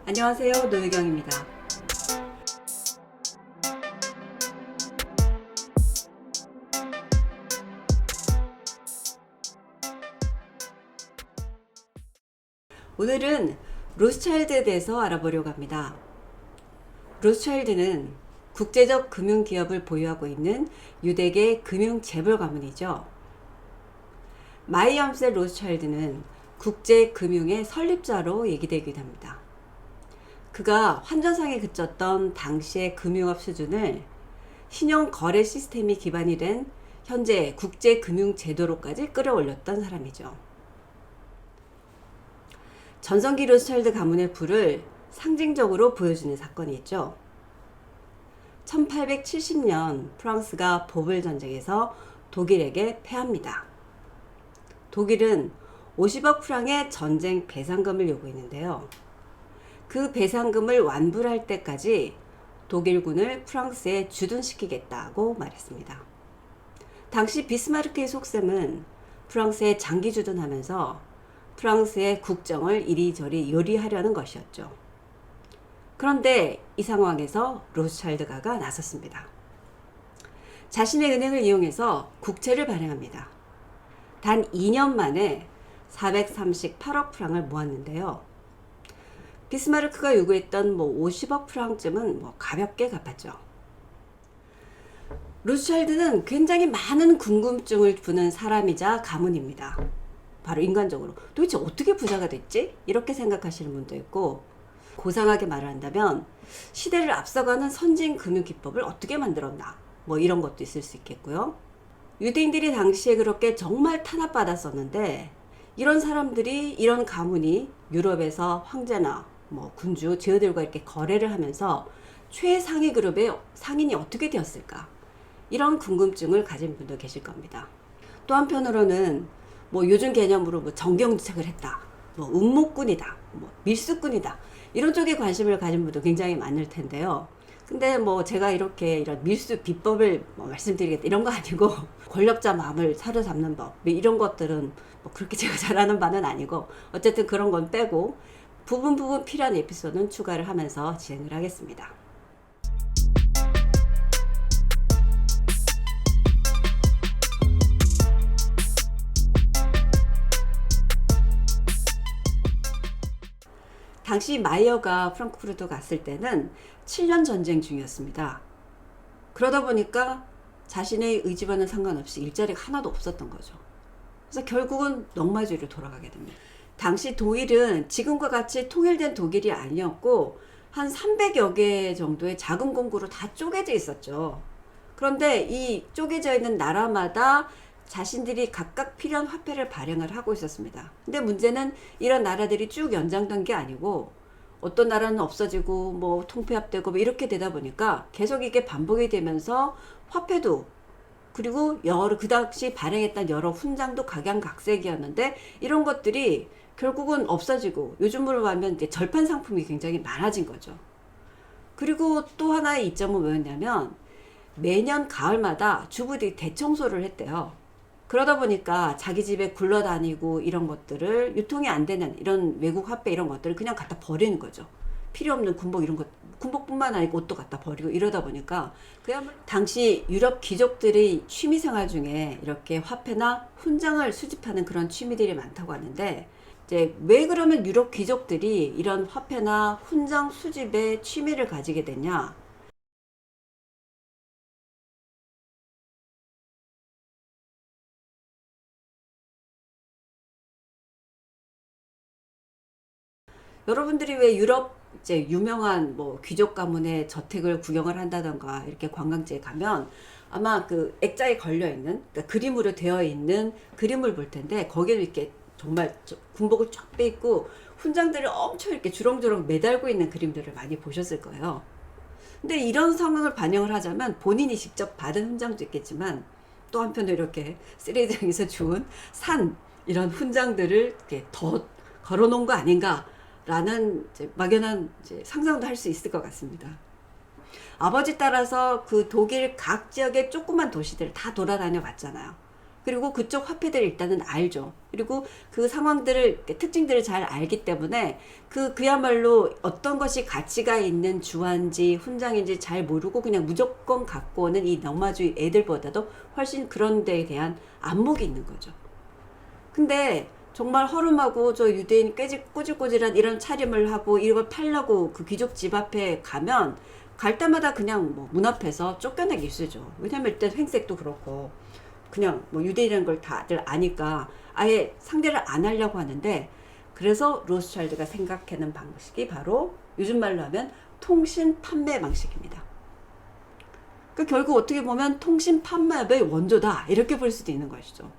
안녕하세요, 노유경입니다. 오늘은 로스차일드에 대해서 알아보려고 합니다. 로스차일드는 국제적 금융기업을 보유하고 있는 유대계 금융재벌 가문이죠. 마이엄셀 로스차일드는 국제금융의 설립자로 얘기되기도 합니다. 그가 환전상에 그쳤던 당시의 금융업 수준을 신용거래 시스템이 기반이 된 현재 국제금융제도로까지 끌어올렸던 사람이죠. 전성기 로스차일드 가문의 부를 상징적으로 보여주는 사건이 있죠. 1870년 프랑스가 보벨 전쟁에서 독일에게 패합니다. 독일은 50억 프랑의 전쟁 배상금을 요구했는데요. 그 배상금을 완불할 때까지 독일군을 프랑스에 주둔시키겠다고 말했습니다. 당시 비스마르크의 속셈은 프랑스에 장기 주둔하면서 프랑스의 국정을 이리저리 요리하려는 것이었죠. 그런데 이 상황에서 로스차일드가가 나섰습니다. 자신의 은행을 이용해서 국채를 발행합니다. 단 2년 만에 438억 프랑을 모았는데요. 비스마르크가 요구했던 50억 프랑쯤은 가볍게 갚았죠. 로스차일드는 굉장히 많은 궁금증을 두는 사람이자 가문입니다. 바로 인간적으로 도대체 어떻게 부자가 됐지? 이렇게 생각하시는 분도 있고, 고상하게 말을 한다면 시대를 앞서가는 선진 금융 기법을 어떻게 만들었나, 이런 것도 있을 수 있겠고요. 유대인들이 당시에 그렇게 정말 탄압받았었는데, 이런 사람들이, 이런 가문이 유럽에서 황제나 군주, 제후들과 이렇게 거래를 하면서 최상위 그룹의 상인이 어떻게 되었을까? 이런 궁금증을 가진 분도 계실 겁니다. 또 한편으로는 요즘 개념으로 정경유착을 했다, 음모꾼이다, 밀수꾼이다, 이런 쪽에 관심을 가진 분도 굉장히 많을 텐데요. 근데 제가 이렇게 이런 밀수 비법을 말씀드리겠다 이런 거 아니고, 권력자 마음을 사로잡는 법 이런 것들은 그렇게 제가 잘하는 바는 아니고, 어쨌든 그런 건 빼고 부분 필요한 에피소드는 추가를 하면서 진행을 하겠습니다. 당시 마이어가 프랑크푸르트 갔을 때는 7년 전쟁 중이었습니다. 그러다 보니까 자신의 의지와는 상관없이 일자리가 하나도 없었던 거죠. 그래서 결국은 넝마주리로 돌아가게 됩니다. 당시 독일은 지금과 같이 통일된 독일이 아니었고 한 300여 개 정도의 작은 공구로 다 쪼개져 있었죠. 그런데 이 쪼개져 있는 나라마다 자신들이 각각 필요한 화폐를 발행을 하고 있었습니다. 근데 문제는 이런 나라들이 쭉 연장된 게 아니고, 어떤 나라는 없어지고 통폐합되고 이렇게 되다 보니까 계속 이게 반복이 되면서 화폐도, 그리고 그 당시 발행했던 여러 훈장도 각양각색이었는데, 이런 것들이 결국은 없어지고 요즘으로 하면 이제 절판 상품이 굉장히 많아진 거죠. 그리고 또 하나의 이점은 뭐였냐면, 매년 가을마다 주부들이 대청소를 했대요. 그러다 보니까 자기 집에 굴러다니고 이런 것들을, 유통이 안 되는 이런 외국 화폐 이런 것들을 그냥 갖다 버리는 거죠. 필요 없는 군복 이런 것, 군복뿐만 아니고 옷도 갖다 버리고 이러다 보니까, 그야말로 당시 유럽 귀족들의 취미생활 중에 이렇게 화폐나 훈장을 수집하는 그런 취미들이 많다고 하는데, 이제 왜 그러면 유럽 귀족들이 이런 화폐나 훈장 수집에 취미를 가지게 됐냐? 여러분들이 왜 유럽 이제 유명한 귀족 가문의 저택을 구경을 한다던가 이렇게 관광지에 가면 아마 그 액자에 걸려 있는, 그러니까 그림으로 되어 있는 그림을 볼 텐데, 거기에 이렇게 정말 군복을 쫙 빼입고 훈장들을 엄청 이렇게 주렁주렁 매달고 있는 그림들을 많이 보셨을 거예요. 근데 이런 상황을 반영을 하자면 본인이 직접 받은 훈장도 있겠지만, 또 한편으로 이렇게 쓰레기장에서 주운 산 이런 훈장들을 이렇게 더 걸어놓은 거 아닌가라는 막연한 상상도 할 수 있을 것 같습니다. 아버지 따라서 그 독일 각 지역의 조그만 도시들을 다 돌아다녀 봤잖아요. 그리고 그쪽 화폐들을 일단은 알죠. 그리고 그 상황들을, 특징들을 잘 알기 때문에 그야말로 어떤 것이 가치가 있는 주화인지 훈장인지 잘 모르고 그냥 무조건 갖고 오는 이 넉마주의 애들보다도 훨씬 그런 데에 대한 안목이 있는 거죠. 근데 정말 허름하고 저 유대인 꼬질꼬질한 이런 차림을 하고 이걸 팔려고 그 귀족 집 앞에 가면 갈 때마다 그냥 뭐 문 앞에서 쫓겨내기 일쑤죠. 왜냐면 일단 행색도 그렇고 그냥 뭐 유대인이라는 걸 다들 아니까 아예 상대를 안 하려고 하는데, 그래서 로스차일드가 생각하는 방식이 바로 요즘 말로 하면 통신 판매 방식입니다. 그 결국 어떻게 보면 통신 판매의 원조다 이렇게 볼 수도 있는 것이죠.